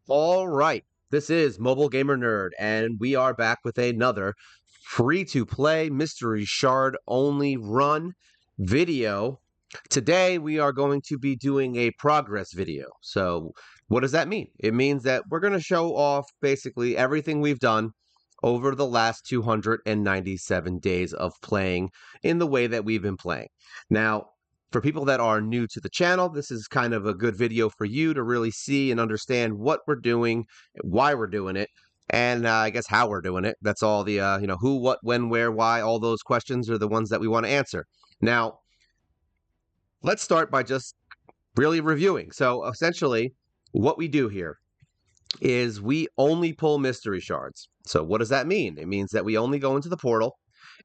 All right. This is Mobile Gamer Nerd, and we are back with another free to play mystery shard only run video. Today, we are going to be doing a progress video. So, what does that mean? It means that we're going to show off basically everything we've done over the last 297 days of playing in the way that we've been playing. Now, for people that are new to the channel, this is kind of a good video for you to really see and understand what we're doing, why we're doing it, and I guess how we're doing it. That's all the, who, what, when, where, why, all those questions are the ones that we want to answer. Now, let's start by just really reviewing. So essentially, what we do here is we only pull mystery shards. So what does that mean? It means that we only go into the portal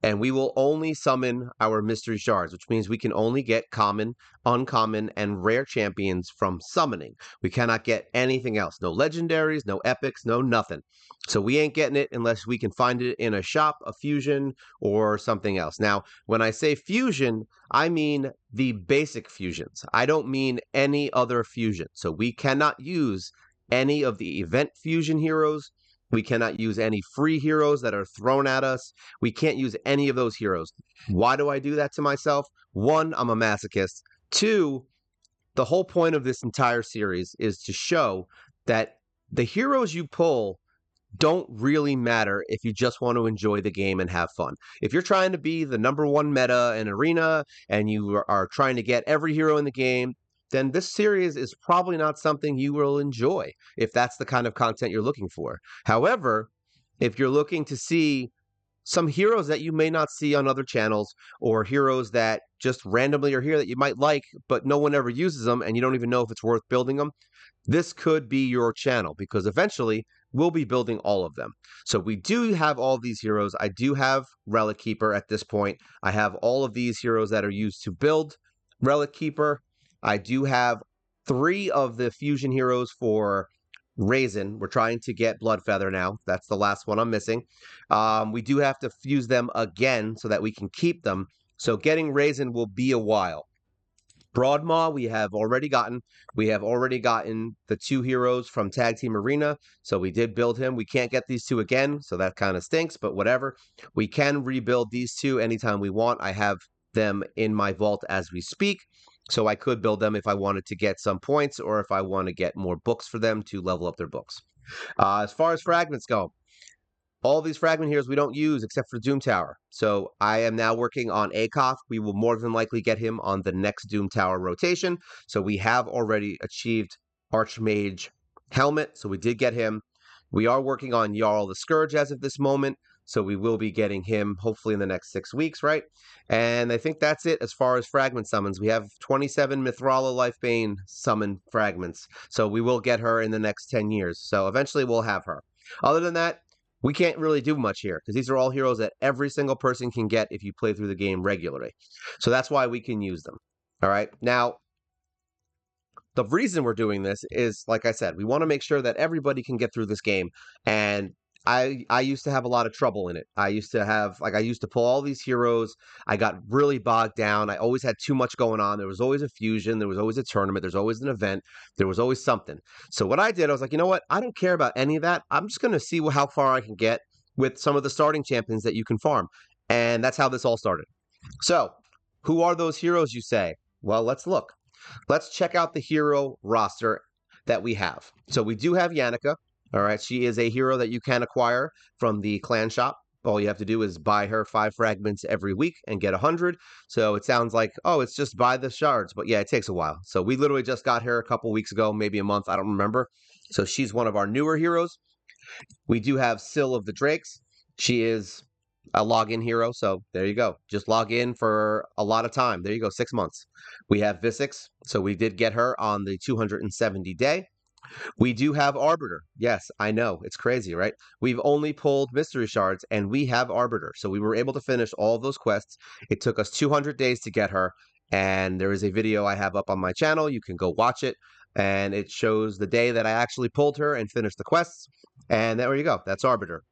and we will only summon our mystery shards, which means we can only get common, uncommon, and rare champions from summoning. We cannot get anything else. No legendaries, no epics, no nothing. So we ain't getting it unless we can find it in a shop, a fusion, or something else. Now, when I say fusion, I mean the basic fusions. I don't mean any other fusion. So we cannot use any of the event fusion heroes. We cannot use any free heroes that are thrown at us. We can't use any of those heroes. Why do I do that to myself? One, I'm a masochist. Two, the whole point of this entire series is to show that the heroes you pull don't really matter if you just want to enjoy the game and have fun. If you're trying to be the number one meta in Arena and you are trying to get every hero in the game, then this series is probably not something you will enjoy if that's the kind of content you're looking for. However, if you're looking to see some heroes that you may not see on other channels or heroes that just randomly are here that you might like, but no one ever uses them and you don't even know if it's worth building them, this could be your channel because eventually we'll be building all of them. So we do have all these heroes. I do have Relic Keeper at this point. I have all of these heroes that are used to build Relic Keeper. I do have 3 of the fusion heroes for Raisin. We're trying to get Bloodfeather now. That's the last one I'm missing. We do have to fuse them again so that we can keep them. So getting Raisin will be a while. Broadmaw, we have already gotten. We have already gotten the 2 heroes from Tag Team Arena. So we did build him. We can't get these 2 again. So that kind of stinks, but whatever. We can rebuild these 2 anytime we want. I have them in my vault as we speak. So I could build them if I wanted to get some points or if I want to get more books for them to level up their books. As far as fragments go, all these fragment heroes we don't use except for Doom Tower. So I am now working on Akoth. We will more than likely get him on the next Doom Tower rotation. So we have already achieved Archmage Helmet. So we did get him. We are working on Jarl the Scourge as of this moment. So we will be getting him hopefully in the next 6 weeks, right? And I think that's it as far as fragment summons. We have 27 Mithrala Lifebane summon fragments. So we will get her in the next 10 years. So eventually we'll have her. Other than that, we can't really do much here because these are all heroes that every single person can get if you play through the game regularly. So that's why we can use them. All right. Now, the reason we're doing this is, like I said, we want to make sure that everybody can get through this game. And I used to have a lot of trouble in it. I used to pull all these heroes. I got really bogged down. I always had too much going on. There was always a fusion. There was always a tournament. There's always an event. There was always something. So what I did, I was like, you know what? I don't care about any of that. I'm just going to see how far I can get with some of the starting champions that you can farm. And that's how this all started. So who are those heroes, you say? Well, let's look. Let's check out the hero roster that we have. So we do have Yannicka. All right, she is a hero that you can acquire from the clan shop. All you have to do is buy her 5 fragments every week and get 100. So it sounds like, oh, it's just buy the shards. But yeah, it takes a while. So we literally just got her a couple weeks ago, maybe a month. I don't remember. So she's one of our newer heroes. We do have Syl of the Drakes. She is a login hero. So there you go. Just log in for a lot of time. There you go, 6 months. We have Visix. So we did get her on the 270 day. We do have Arbiter. Yes, I know. It's crazy, right? We've only pulled mystery shards and we have Arbiter. So we were able to finish all of those quests. It took us 200 days to get her. And there is a video I have up on my channel. You can go watch it. And it shows the day that I actually pulled her and finished the quests. And there you go. That's Arbiter.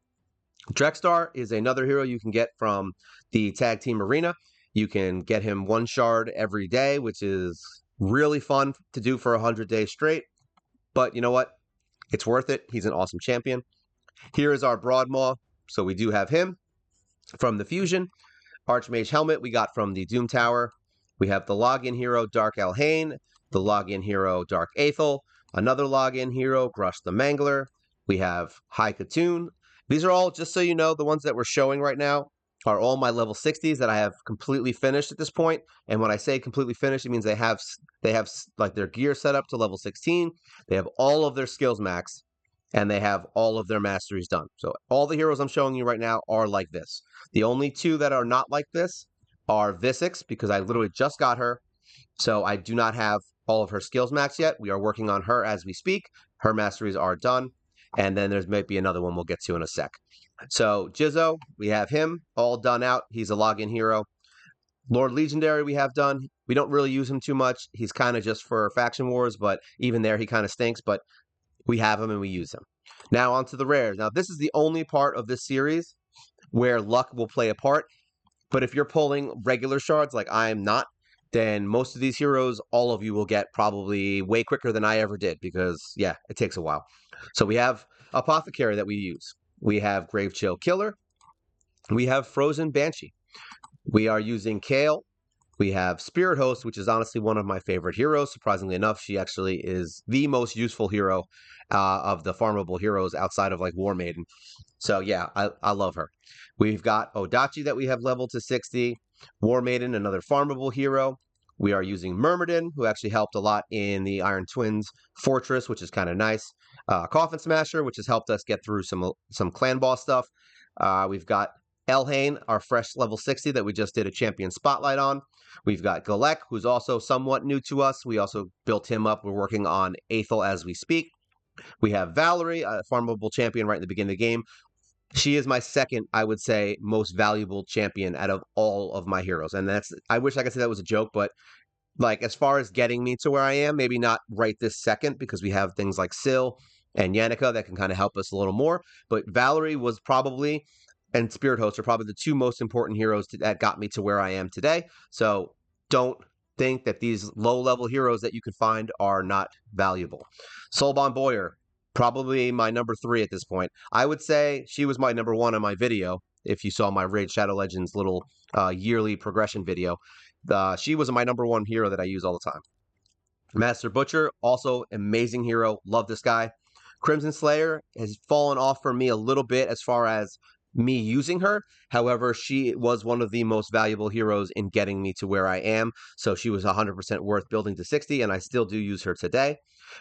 Drexstar is another hero you can get from the Tag Team Arena. You can get him 1 shard every day, which is really fun to do for 100 days straight. But you know what? It's worth it. He's an awesome champion. Here is our Broadmaw. So we do have him from the Fusion. Archmage Helmet we got from the Doom Tower. We have the login hero, Dark Elhain, the login hero, Dark Aethel, another login hero, Grush the Mangler. We have High Katoon. These are all, just so you know, the ones that we're showing right now are all my level 60s that I have completely finished at this point. And when I say completely finished, it means they have like their gear set up to level 16. They have all of their skills maxed, and they have all of their masteries done. So all the heroes I'm showing you right now are like this. The only two that are not like this are Visix, because I literally just got her. So I do not have all of her skills maxed yet. We are working on her as we speak. Her masteries are done. And then there's might be another one we'll get to in a sec. So Jizzo, we have him all done out. He's a login hero. Lord Legendary we have done. We don't really use him too much. He's kind of just for faction wars, but even there he kind of stinks, but we have him and we use him. Now on to the rares. Now this is the only part of this series where luck will play a part. But if you're pulling regular shards like I am not, then most of these heroes, all of you will get probably way quicker than I ever did because, yeah, it takes a while. So we have Apothecary that we use. We have Grave Chill Killer. We have Frozen Banshee. We are using Kale. We have Spirit Host, which is honestly one of my favorite heroes. Surprisingly enough, she actually is the most useful hero of the farmable heroes outside of like War Maiden. So yeah, I love her. We've got Odachi that we have leveled to 60. War Maiden, another farmable hero. We are using Myrmidon, who actually helped a lot in the Iron Twins Fortress, which is kind of nice. Coffin Smasher, which has helped us get through some clan boss stuff. We've got Elhain, our fresh level 60 that we just did a champion spotlight on. We've got Galek, who's also somewhat new to us. We also built him up. We're working on Aethel as we speak. We have Valerie, a farmable champion right in the beginning of the game. She is my second, I would say, most valuable champion out of all of my heroes. And I wish I could say that was a joke, but like as far as getting me to where I am, maybe not right this second because we have things like Syl and Yannicka that can kind of help us a little more. But Valerie was probably, and Spirit Host are probably the two most important heroes that got me to where I am today. So don't think that these low-level heroes that you can find are not valuable. Soulbond Boyer, probably my number 3 at this point. I would say she was my number 1 on my video. If you saw my Raid Shadow Legends little yearly progression video, she was my number 1 hero that I use all the time. Master Butcher, also amazing hero. Love this guy. Crimson Slayer has fallen off for me a little bit as far as me using her. However, she was one of the most valuable heroes in getting me to where I am. So she was 100% worth building to 60, and I still do use her today.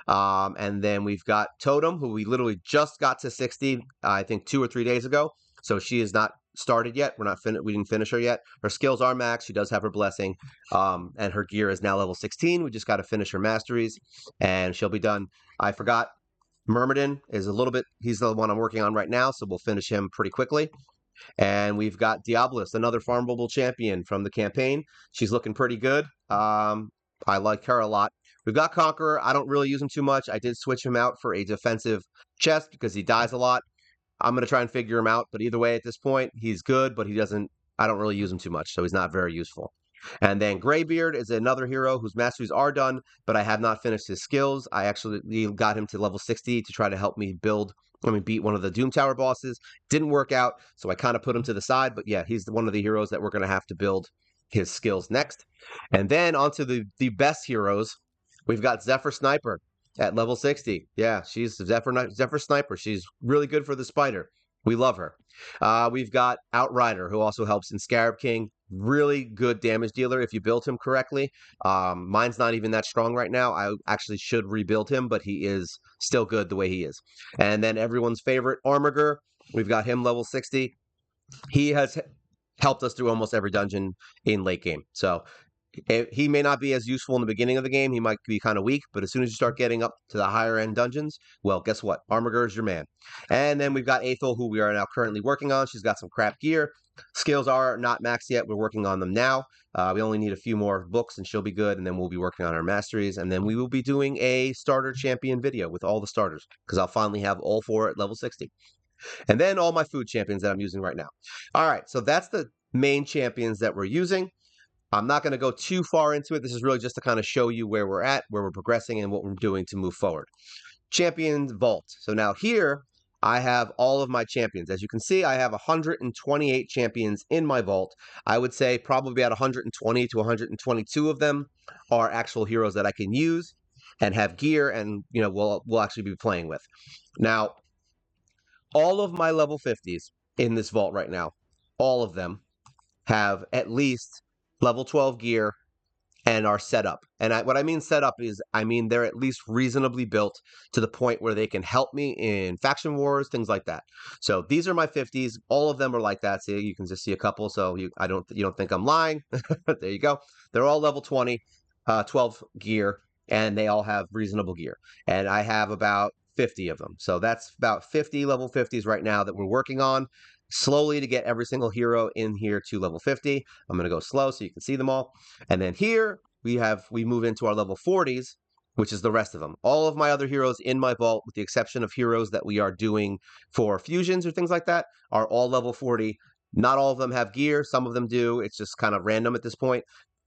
And then we've got Totem, who we literally just got to 60, I think 2 or 3 days ago. So she is not started yet. We didn't finish her yet. Her skills are max. She does have her blessing. And her gear is now level 16. We just got to finish her masteries, and she'll be done. I forgot. Myrmidon is a little bit, he's the one I'm working on right now, so we'll finish him pretty quickly. And we've got Diabolus, another farmable champion from the campaign. She's looking pretty good. I like her a lot. We've got Conqueror. I don't really use him too much. I did switch him out for a defensive chest because he dies a lot. I'm going to try and figure him out, but either way, at this point, he's good, but I don't really use him too much, so he's not very useful. And then Greybeard is another hero whose masteries are done, but I have not finished his skills. I actually got him to level 60 to try to help me beat one of the Doom Tower bosses. Didn't work out, so I kind of put him to the side, but yeah, he's one of the heroes that we're going to have to build his skills next. And then onto the best heroes, we've got Zephyr Sniper at level 60. Yeah, she's Zephyr Sniper. She's really good for the spider. We love her. We've got Outrider, who also helps in Scarab King. Really good damage dealer if you build him correctly. Mine's not even that strong right now. I actually should rebuild him, but he is still good the way he is. And then everyone's favorite, Armiger. We've got him level 60. He has helped us through almost every dungeon in late game. So he may not be as useful in the beginning of the game. He might be kind of weak, but as soon as you start getting up to the higher end dungeons, well, guess what? Armiger is your man. And then we've got Aethel, who we are now currently working on. She's got some crap gear. Skills are not maxed yet. We're working on them now. We only need a few more books and she'll be good. And then we'll be working on our masteries. And then we will be doing a starter champion video with all the starters because I'll finally have all 4 at level 60. And then all my food champions that I'm using right now. All right, so that's the main champions that we're using. I'm not going to go too far into it. This is really just to kind of show you where we're at, where we're progressing, and what we're doing to move forward. champion vault. So now here I have all of my champions. As you can see, I have 128 champions in my vault. I would say probably about 120 to 122 of them are actual heroes that I can use and have gear, and we'll actually be playing with. Now, all of my level 50s in this vault right now, all of them have at least level 12 gear and are set up. And what I mean set up is, I mean they're at least reasonably built to the point where they can help me in faction wars, things like that. So these are my 50s. All of them are like that. See, you can just see a couple. So you don't think I'm lying. There you go. They're all level 20, 12 gear, and they all have reasonable gear. And I have about 50 of them. So that's about 50 level 50s right now that we're working on slowly to get every single hero in here to level 50. I'm going to go slow so you can see them all. And then here we move into our level 40s, which is the rest of them. All of my other heroes in my vault, with the exception of heroes that we are doing for fusions or things like that, are all level 40. Not all of them have gear. Some of them do. It's just kind of random at this point.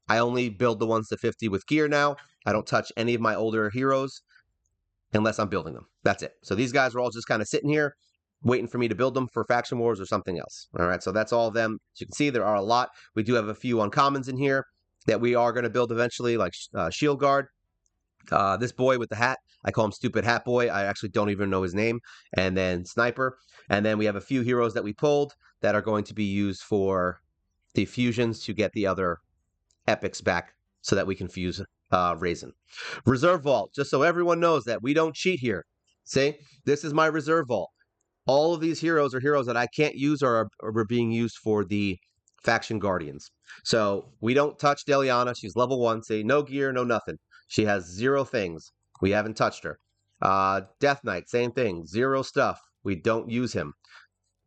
I only build the ones to 50 with gear now. I don't touch any of my older heroes unless I'm building them. That's it. So these guys are all just kind of sitting here waiting for me to build them for faction wars or something else. All right, so that's all of them. As you can see, there are a lot. We do have a few uncommons in here that we are going to build eventually, like Shield Guard. This boy with the hat, I call him Stupid Hat Boy. I actually don't even know his name. And then Sniper. And then we have a few heroes that we pulled that are going to be used for the fusions to get the other epics back so that we can fuse Raisin. Reserve Vault, just so everyone knows that we don't cheat here. See, this is my Reserve Vault. All of these heroes are heroes that I can't use or are being used for the faction guardians. So we don't touch Deliana. She's level 1. See, no gear, no nothing. She has 0 things. We haven't touched her. Death Knight, same thing. 0 stuff. We don't use him.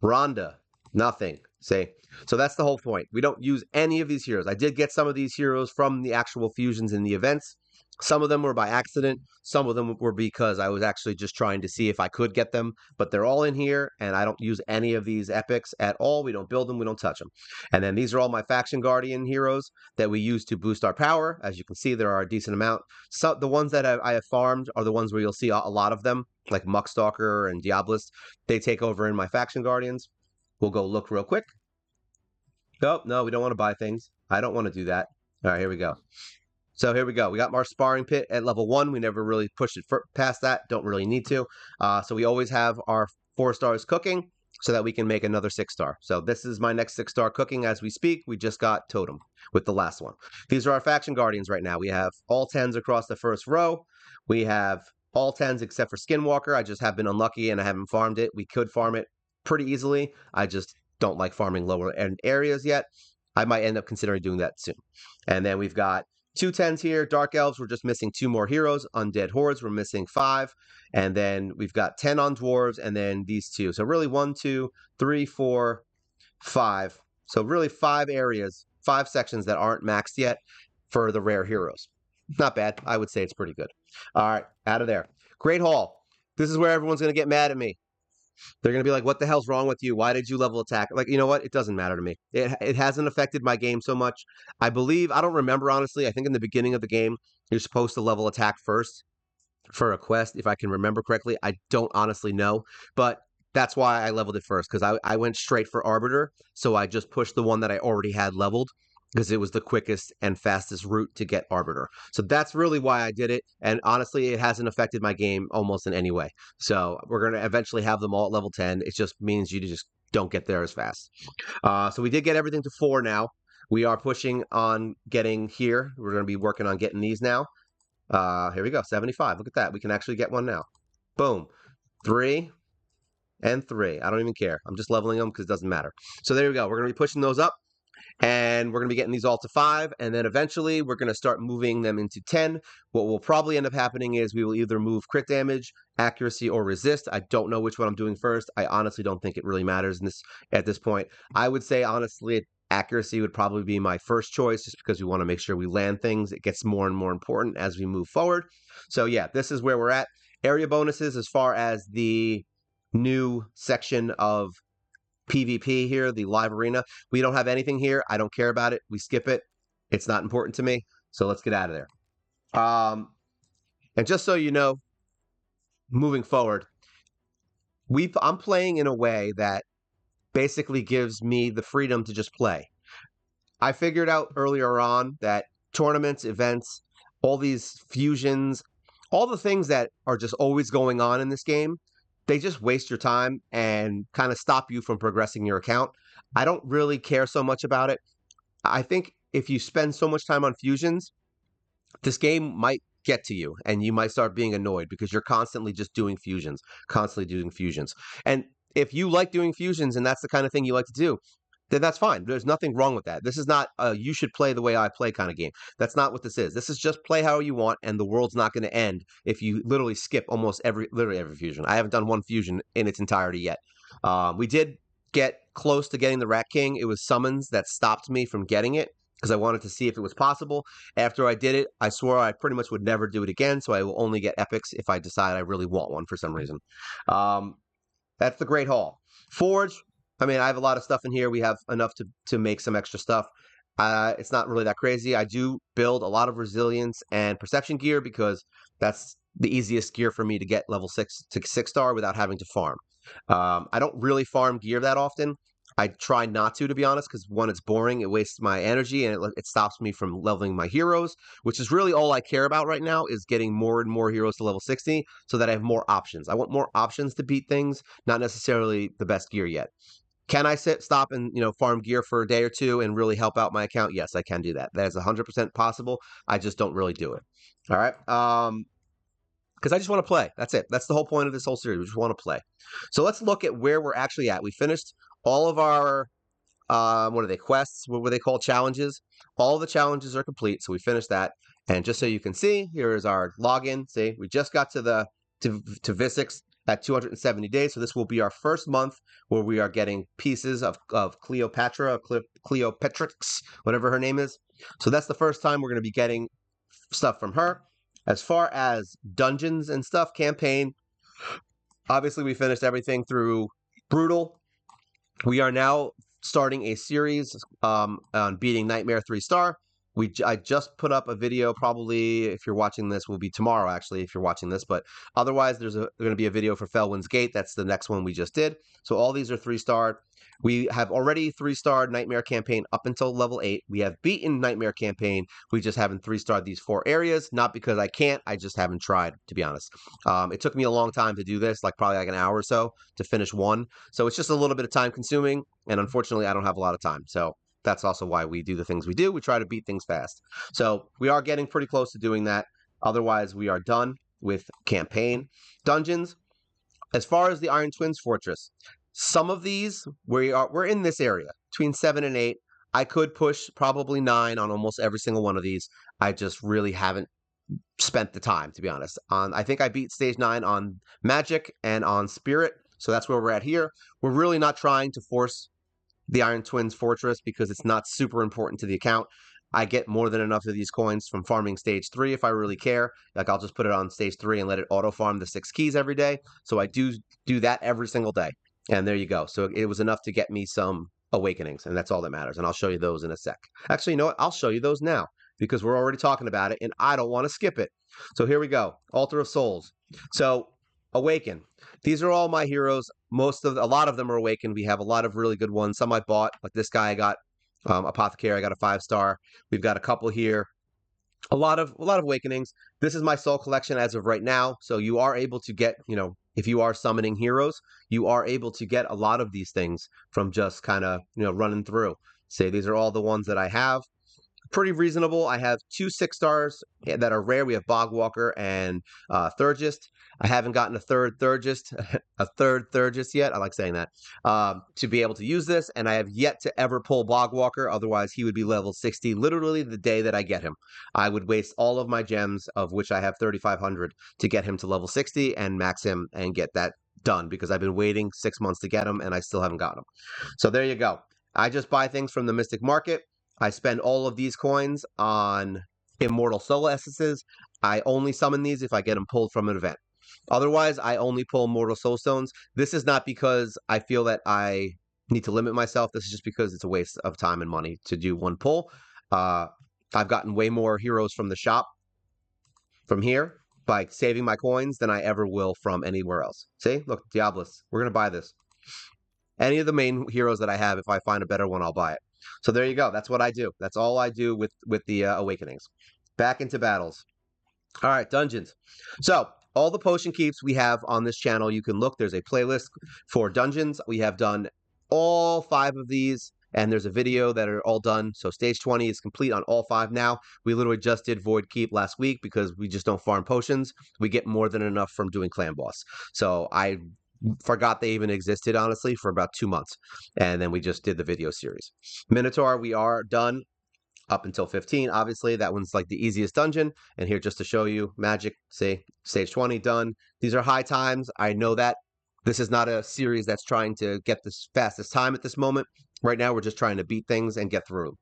Rhonda, nothing. See, so that's the whole point. We don't use any of these heroes. I did get some of these heroes from the actual fusions in the events. Some of them were by accident. Some of them were because I was actually just trying to see if I could get them. But they're all in here, and I don't use any of these epics at all. We don't build them. We don't touch them. And then these are all my faction guardian heroes that we use to boost our power. As you can see, there are a decent amount. So the ones that I have farmed are the ones where you'll see a lot of them, like Muckstalker and Diabolist. They take over in my faction guardians. We'll go look real quick. Oh, no, we don't want to buy things. I don't want to do that. All right, here we go. So here we go. We got our sparring pit at level 1. We never really pushed it past that. Don't really need to. So we always have our 4 stars cooking so that we can make another 6-star. So this is my next 6-star cooking as we speak. We just got Totem with the last one. These are our faction guardians right now. We have all 10s across the first row. We have all 10s except for Skinwalker. I just have been unlucky and I haven't farmed it. We could farm it pretty easily. I just don't like farming lower end areas yet. I might end up considering doing that soon. And then we've got 2 10s here. Dark Elves, we're just missing 2 more heroes. Undead Hordes, we're missing 5. And then we've got 10 on Dwarves, and then these 2. So really 1, 2, 3, 4, 5. So really 5 areas, 5 sections that aren't maxed yet for the rare heroes. Not bad. I would say it's pretty good. All right, out of there. Great Hall. This is where everyone's going to get mad at me. They're going to be like, what the hell's wrong with you? Why did you level attack? Like, you know what? It doesn't matter to me. It hasn't affected my game so much. I don't remember, honestly. I think in the beginning of the game, you're supposed to level attack first for a quest, if I can remember correctly. I don't honestly know, but that's why I leveled it first, because I went straight for Arbiter, so I just pushed the one that I already had leveled, because it was the quickest and fastest route to get Arbiter. So that's really why I did it, and honestly, it hasn't affected my game almost in any way. So we're going to eventually have them all at level 10. It just means you just don't get there as fast. So we did get everything to 4 now. We are pushing on getting here. We're going to be working on getting these now. Here we go, 75. Look at that. We can actually get one now. Boom. 3 and 3. I don't even care. I'm just leveling them because it doesn't matter. So there we go. We're going to be pushing those up. And we're going to be getting these all to 5, and then eventually we're going to start moving them into 10. What will probably end up happening is we will either move crit damage, accuracy, or resist. I don't know which one I'm doing first. I honestly don't think it really matters at this point. I would say, honestly, accuracy would probably be my first choice, just because we want to make sure we land things. It gets more and more important as we move forward. So yeah, this is where we're at. Area bonuses as far as the new section of PvP here, the live arena. We don't have anything here. I don't care about it. We skip it. It's not important to me. So let's get out of there. And just so you know, moving forward, I'm playing in a way that basically gives me the freedom to just play. I figured out earlier on that tournaments, events, all these fusions, all the things that are just always going on in this game, they just waste your time and kind of stop you from progressing your account. I don't really care so much about it. I think if you spend so much time on fusions, this game might get to you and you might start being annoyed because you're constantly just doing fusions, constantly doing fusions. And if you like doing fusions and that's the kind of thing you like to do, then that's fine. There's nothing wrong with that. This is not a you should play the way I play kind of game. That's not what this is. This is just play how you want, and the world's not going to end if you literally skip literally every fusion. I haven't done one fusion in its entirety yet. We did get close to getting the Rat King. It was summons that stopped me from getting it because I wanted to see if it was possible. After I did it, I swore I pretty much would never do it again, so I will only get epics if I decide I really want one for some reason. That's the Great Hall. Forge, I mean, I have a lot of stuff in here. We have enough to make some extra stuff. It's not really that crazy. I do build a lot of resilience and perception gear because that's the easiest gear for me to get level 6 to 6-star without having to farm. I don't really farm gear that often. I try not to be honest, because one, it's boring, it wastes my energy, and it stops me from leveling my heroes, which is really all I care about right now, is getting more and more heroes to level 60 so that I have more options. I want more options to beat things, not necessarily the best gear yet. Can I stop and farm gear for a day or two and really help out my account? Yes, I can do that. That is 100% possible. I just don't really do it. All right. Because I just want to play. That's it. That's the whole point of this whole series. We just want to play. So let's look at where we're actually at. We finished all of our what are they, quests? What were they called? Challenges. All the challenges are complete, so we finished that. And just so you can see, here is our login. See, we just got to Visix at 270 days. So this will be our first month where we are getting pieces of Cleopatra, Cleopatrix, whatever her name is. So that's the first time we're going to be getting stuff from her. As far as dungeons and stuff, campaign, obviously we finished everything through Brutal. We are now starting a series on beating Nightmare 3-star. I just put up a video, probably if you're watching this, will be tomorrow actually if you're watching this, but otherwise there's going to be a video for Felwyn's Gate. That's the next one we just did. So all these are 3-star. We have already 3-star Nightmare campaign up until level 8. We have beaten Nightmare campaign. We just haven't 3-starred these 4 areas, not because I can't, I just haven't tried, to be honest. It took me a long time to do this, probably an hour or so to finish one. So it's just a little bit of time consuming, and unfortunately I don't have a lot of time. So that's also why we do the things we do. We try to beat things fast. So we are getting pretty close to doing that. Otherwise, we are done with campaign. Dungeons, as far as the Iron Twins Fortress, some of these, we're in this area, between 7 and 8. I could push probably 9 on almost every single one of these. I just really haven't spent the time, to be honest. I think I beat stage 9 on Magic and on Spirit, so that's where we're at here. We're really not trying to force the Iron Twins Fortress because it's not super important to the account. I get more than enough of these coins from farming stage 3 if I really care. I'll just put it on stage 3 and let it auto farm the 6 keys every day. So I do that every single day. And there you go. So it was enough to get me some awakenings, and that's all that matters. And I'll show you those in a sec. Actually, you know what? I'll show you those now because we're already talking about it and I don't want to skip it. So here we go. Altar of Souls. So Awaken. These are all my heroes. A lot of them are Awakened. We have a lot of really good ones. Some I bought, like this guy I got, Apothecary, I got a 5-star. We've got a couple here. A lot of awakenings. This is my soul collection as of right now. So you are able to get, if you are summoning heroes, you are able to get a lot of these things from just kind of, running through. Say these are all the ones that I have. Pretty reasonable. I have 2 6-stars that are rare. We have Bogwalker and Thurgist. I haven't gotten a third Thurgist yet. I like saying that, to be able to use this, and I have yet to ever pull Bogwalker. Otherwise, he would be level 60 literally the day that I get him. I would waste all of my gems, of which I have 3,500, to get him to level 60 and max him and get that done because I've been waiting 6 months to get him and I still haven't gotten him. So there you go. I just buy things from the Mystic Market. I spend all of these coins on Immortal Soul Essences. I only summon these if I get them pulled from an event. Otherwise, I only pull Immortal Soul Stones. This is not because I feel that I need to limit myself. This is just because it's a waste of time and money to do one pull. I've gotten way more heroes from the shop from here, by saving my coins than I ever will from anywhere else. See, look, Diablos. We're gonna buy this. Any of the main heroes that I have, if I find a better one, I'll buy it. So there you go. That's what I do. That's all I do with the Awakenings. Back into battles. All right, dungeons. So all the potion keeps we have on this channel, you can look. There's a playlist for dungeons. We have done all 5 of these, and there's a video that are all done. So stage 20 is complete on all 5 now. We literally just did Void Keep last week because we just don't farm potions. We get more than enough from doing Clan Boss. So I forgot they even existed, honestly, for about 2 months. And then we just did the video series. Minotaur, we are done up until 15. Obviously, that one's like the easiest dungeon. And here, just to show you, Magic, see, stage 20 done. These are high times. I know that. This is not a series that's trying to get the fastest time at this moment. Right now, we're just trying to beat things and get through.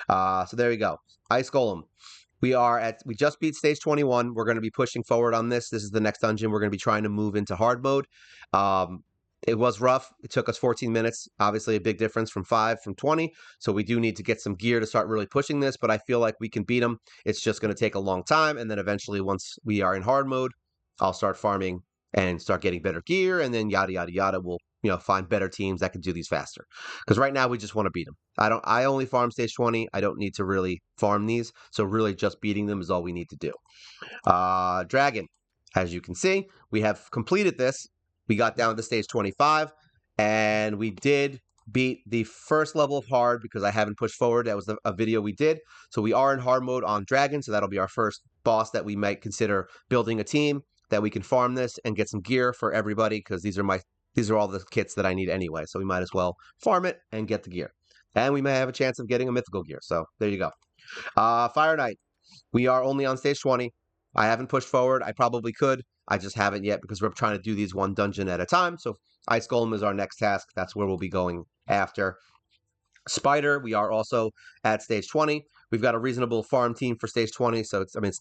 So there you go. Ice Golem. We just beat stage 21. We're going to be pushing forward on this. This is the next dungeon. We're going to be trying to move into hard mode. It was rough. It took us 14 minutes. Obviously, a big difference from 20. So we do need to get some gear to start really pushing this, but I feel like we can beat them. It's just going to take a long time. And then eventually, once we are in hard mode, I'll start farming and start getting better gear. And then yada, yada, yada. We'll find better teams that can do these faster. Because right now, we just want to beat them. I only farm stage 20. I don't need to really farm these. So really just beating them is all we need to do. Dragon. As you can see, we have completed this. We got down to stage 25, and we did beat the first level of hard because I haven't pushed forward. That was a video we did. So we are in hard mode on Dragon, so that'll be our first boss that we might consider building a team that we can farm this and get some gear for everybody, because these are all the kits that I need anyway. So we might as well farm it and get the gear. And we may have a chance of getting a mythical gear. So there you go. Fire Knight. We are only on stage 20. I haven't pushed forward. I probably could. I just haven't yet because we're trying to do these one dungeon at a time. So Ice Golem is our next task. That's where we'll be going after. Spider, we are also at stage 20. We've got a reasonable farm team for stage 20. So it's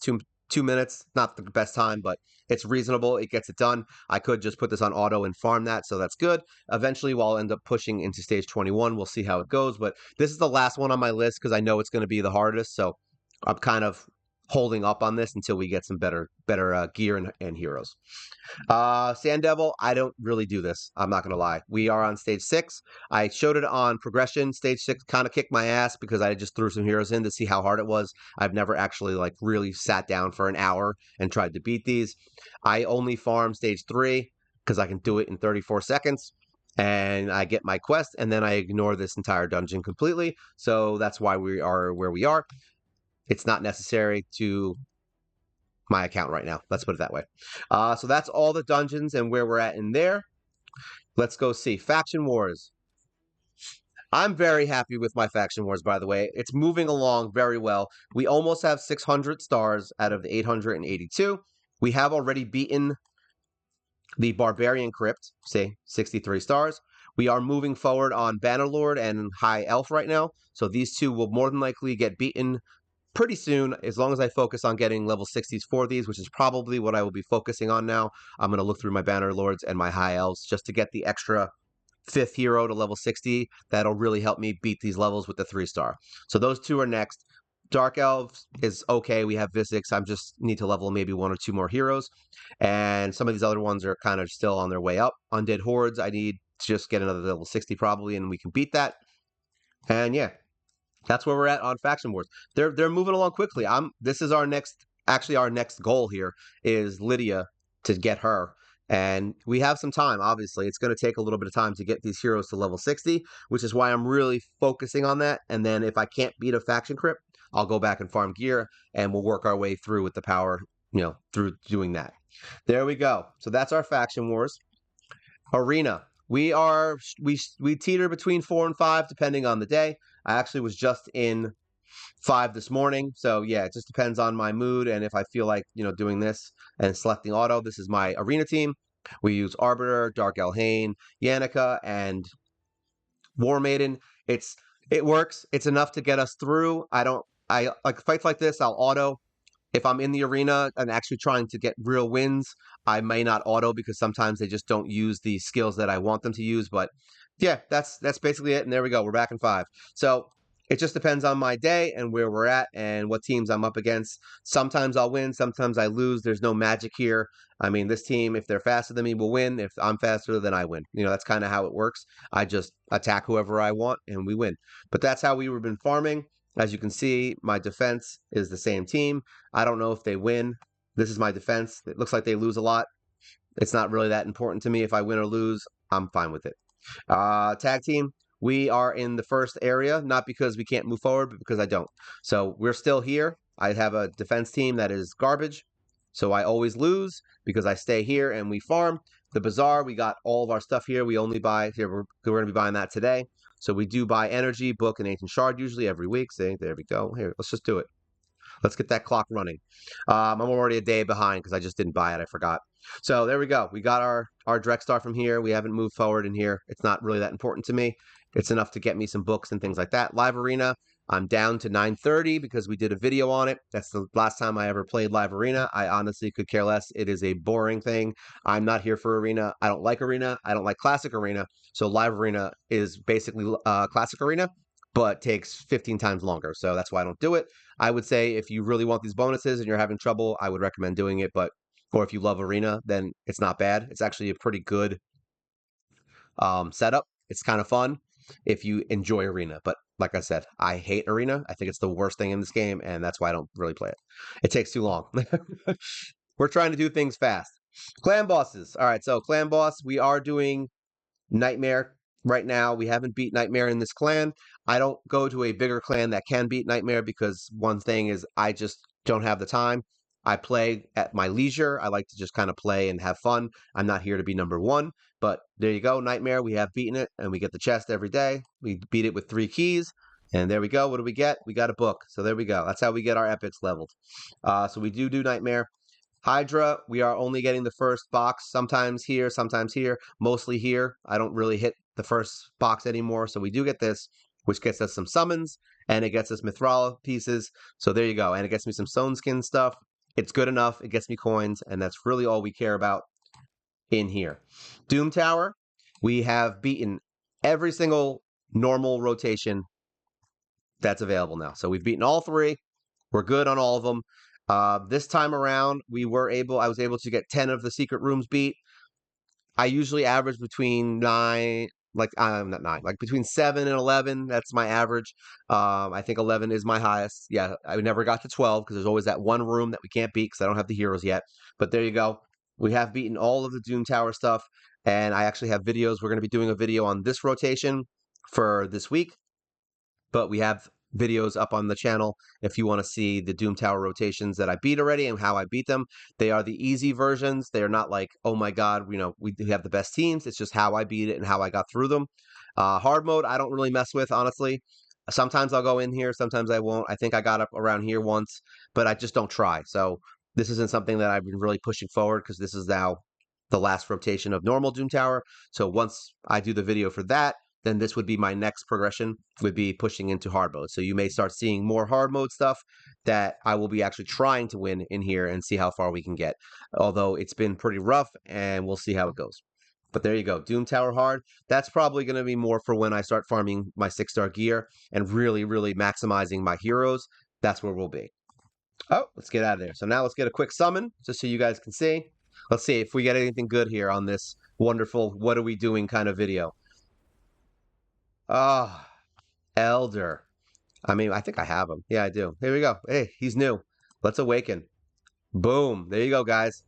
2 minutes. Not the best time, but it's reasonable. It gets it done. I could just put this on auto and farm that, so that's good. Eventually, we'll end up pushing into stage 21. We'll see how it goes. But this is the last one on my list because I know it's going to be the hardest. So I'm kind of holding up on this until we get some better gear and heroes. Sand Devil, I don't really do this. I'm not going to lie. We are on stage 6. I showed it on progression. Stage 6 kind of kicked my ass because I just threw some heroes in to see how hard it was. I've never actually really sat down for an hour and tried to beat these. I only farm stage 3 because I can do it in 34 seconds. And I get my quest, and then I ignore this entire dungeon completely. So that's why we are where we are. It's not necessary to my account right now. Let's put it that way. So that's all the dungeons and where we're at in there. Let's go see. Faction Wars. I'm very happy with my Faction Wars, by the way. It's moving along very well. We almost have 600 stars out of the 882. We have already beaten the Barbarian Crypt, say 63 stars. We are moving forward on Bannerlord and High Elf right now. So these two will more than likely get beaten pretty soon, as long as I focus on getting level 60s for these, which is probably what I will be focusing on now. I'm going to look through my Banner Lords and my High Elves just to get the extra 5th hero to level 60. That'll really help me beat these levels with the 3-star. So those two are next. Dark Elves is okay. We have Visix. I just need to level maybe 1 or 2 more heroes. And some of these other ones are kind of still on their way up. Undead Hordes, I need to just get another level 60 probably, and we can beat that. And yeah. That's where we're at on Faction Wars. They're moving along quickly. This is our next goal here is Lydia, to get her. And we have some time, obviously. It's going to take a little bit of time to get these heroes to level 60, which is why I'm really focusing on that. And then if I can't beat a Faction Crypt, I'll go back and farm gear, and we'll work our way through with the power, through doing that. There we go. So that's our Faction Wars. Arena. We teeter between 4 and 5, depending on the day. I actually was just in 5 this morning. So yeah, it just depends on my mood and if I feel like, doing this and selecting auto. This is my arena team. We use Arbiter, Dark Elhane, Yannicka, and War Maiden. It works. It's enough to get us through. I like fights like this, I'll auto. If I'm in the arena and actually trying to get real wins, I may not auto because sometimes they just don't use the skills that I want them to use. But yeah, that's basically it. And there we go. We're back in 5. So It just depends on my day and where we're at and what teams I'm up against. Sometimes I'll win, sometimes I lose. There's no magic here. I mean, this team, if they're faster than me, will win. If I'm faster, then I win. That's kind of how it works. I just attack whoever I want and we win. But that's how we've been farming. As you can see, my defense is the same team. I don't know if they win. This is my defense. It looks like they lose a lot. It's not really that important to me. If I win or lose, I'm fine with it. Tag team, we are in the first area, not because we can't move forward, but because I don't. So we're still here. I have a defense team that is garbage. So I always lose because I stay here and we farm. The bazaar, we got all of our stuff here. We only buy here. We're going to be buying that today. So we do buy energy, book, and ancient shard usually every week. See, there we go. Here, let's just do it. Let's get that clock running. I'm already a day behind because I just didn't buy it. I forgot. So there we go. We got our direct start from here. We haven't moved forward in here. It's not really that important to me. It's enough to get me some books and things like that. Live Arena, I'm down to 930 because we did a video on it. That's the last time I ever played Live Arena. I honestly could care less. It is a boring thing. I'm not here for Arena. I don't like Arena. I don't like Classic Arena. So Live Arena is basically Classic Arena, but takes 15 times longer. So that's why I don't do it. I would say if you really want these bonuses and you're having trouble, I would recommend doing it. But or if you love Arena, then it's not bad. It's actually a pretty good setup. It's kind of fun if you enjoy Arena. But like I said, I hate Arena. I think it's the worst thing in this game, and that's why I don't really play it. It takes too long. We're trying to do things fast. Clan bosses. All right, so clan boss, we are doing Nightmare right now. We haven't beat Nightmare in this clan. I don't go to a bigger clan that can beat Nightmare because one thing is I just don't have the time. I play at my leisure. I like to just kind of play and have fun. I'm not here to be number one, but there you go. Nightmare, we have beaten it and we get the chest every day. We beat it with 3 keys. And there we go. What do we get? We got a book. So there we go. That's how we get our epics leveled. So we do Nightmare. Hydra, we are only getting the first box, sometimes here, mostly here. I don't really hit the first box anymore, so we do get this, which gets us some summons, and it gets us Mithrala pieces. So there you go, and it gets me some Stone Skin stuff. It's good enough, it gets me coins, and that's really all we care about in here. Doom Tower, we have beaten every single normal rotation that's available now. So we've beaten all 3. We're good on all of them. This time around, I was able to get 10 of the secret rooms beat. I usually average between 9, not 9, like between 7 and 11. That's my average. I think 11 is my highest. Yeah, I never got to 12 because there's always that one room that we can't beat because I don't have the heroes yet. But there you go. We have beaten all of the Doom Tower stuff, and I actually have videos. We're going to be doing a video on this rotation for this week, but we have videos up on the channel if you want to see the Doom Tower rotations that I beat already and how I beat them. They are the easy versions. They are not like, oh my god, we have the best teams. It's just how I beat it and how I got through them. Hard mode, I don't really mess with, honestly. Sometimes I'll go in here, sometimes I won't. I think I got up around here once, but I just don't try. So this isn't something that I've been really pushing forward because this is now the last rotation of normal Doom Tower. So once I do the video for that, then this would be my next progression, would be pushing into hard mode. So you may start seeing more hard mode stuff that I will be actually trying to win in here and see how far we can get. Although it's been pretty rough, and we'll see how it goes. But there you go, Doom Tower hard. That's probably going to be more for when I start farming my 6-star gear and really, really maximizing my heroes. That's where we'll be. Oh, let's get out of there. So now let's get a quick summon, just so you guys can see. Let's see if we get anything good here on this wonderful what are we doing kind of video. Ah, Elder. I mean, I think I have him. Yeah, I do. Here we go. Hey, he's new. Let's awaken. Boom. There you go, guys.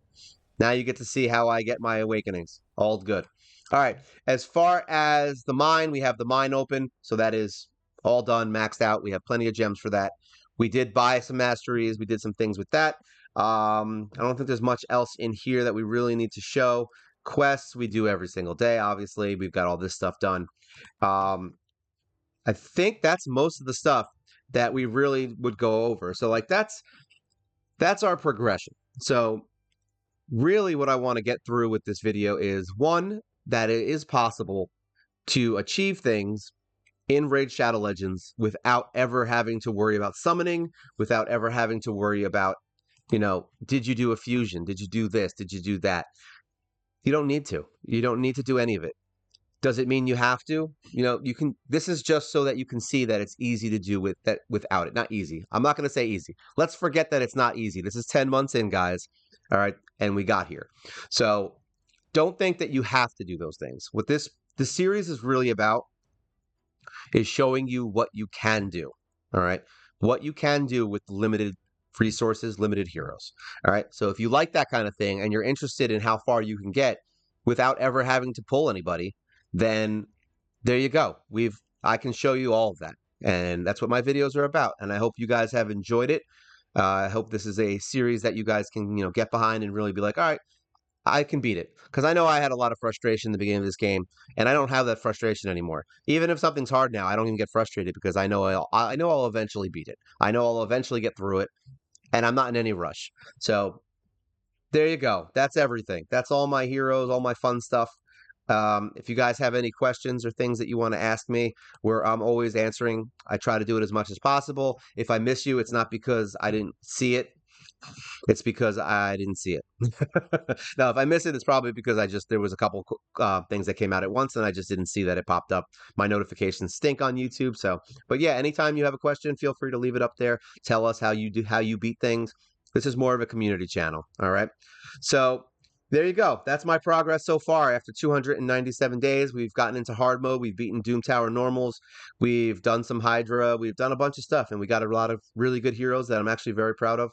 Now you get to see how I get my awakenings. All good. All right. As far as the mine, we have the mine open. So that is all done, maxed out. We have plenty of gems for that. We did buy some masteries. We did some things with that. I don't think there's much else in here that we really need to show. Quests we do every single day, obviously. We've got all this stuff done. I think that's most of the stuff that we really would go over. So like that's our progression. So really what I want to get through with this video is one, that it is possible to achieve things in Raid Shadow Legends without ever having to worry about summoning, without ever having to worry about, did you do a fusion? Did you do this? Did you do that? You don't need to. You don't need to do any of it. Does it mean you have to? You can. This is just so that you can see that it's easy to do without it. Not easy. I'm not going to say easy. Let's forget that it's not easy. This is 10 months in, guys. All right, and we got here. So don't think that you have to do those things. What the series is really about is showing you what you can do. All right. What you can do with limited resources, limited heroes. All right. So if you like that kind of thing and you're interested in how far you can get without ever having to pull anybody, then there you go. I can show you all of that. And that's what my videos are about. And I hope you guys have enjoyed it. I hope this is a series that you guys can, get behind and really be like, all right, I can beat it. Because I know I had a lot of frustration in the beginning of this game, and I don't have that frustration anymore. Even if something's hard now, I don't even get frustrated because I know I'll eventually beat it. I know I'll eventually get through it, and I'm not in any rush. So there you go. That's everything. That's all my heroes, all my fun stuff. If you guys have any questions or things that you want to ask me, where I'm always answering, I try to do it as much as possible. If I miss you, it's not because I didn't see it. It's because I didn't see it. Now, if I miss it, it's probably because there was a couple things that came out at once and I just didn't see that it popped up. My notifications stink on YouTube. So, but yeah, anytime you have a question, feel free to leave it up there. Tell us how you beat things. This is more of a community channel. All right. So there you go. That's my progress so far. After 297 days, we've gotten into hard mode. We've beaten Doom Tower normals. We've done some Hydra. We've done a bunch of stuff, and we got a lot of really good heroes that I'm actually very proud of.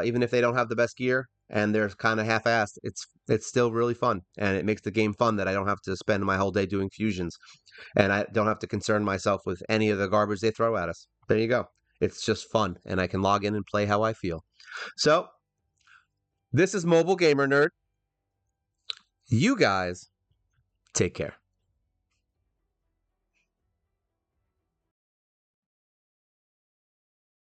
Even if they don't have the best gear and they're kind of half-assed, it's still really fun, and it makes the game fun that I don't have to spend my whole day doing fusions, and I don't have to concern myself with any of the garbage they throw at us. There you go. It's just fun, and I can log in and play how I feel. So this is Mobile Gamer Nerd. You guys take care.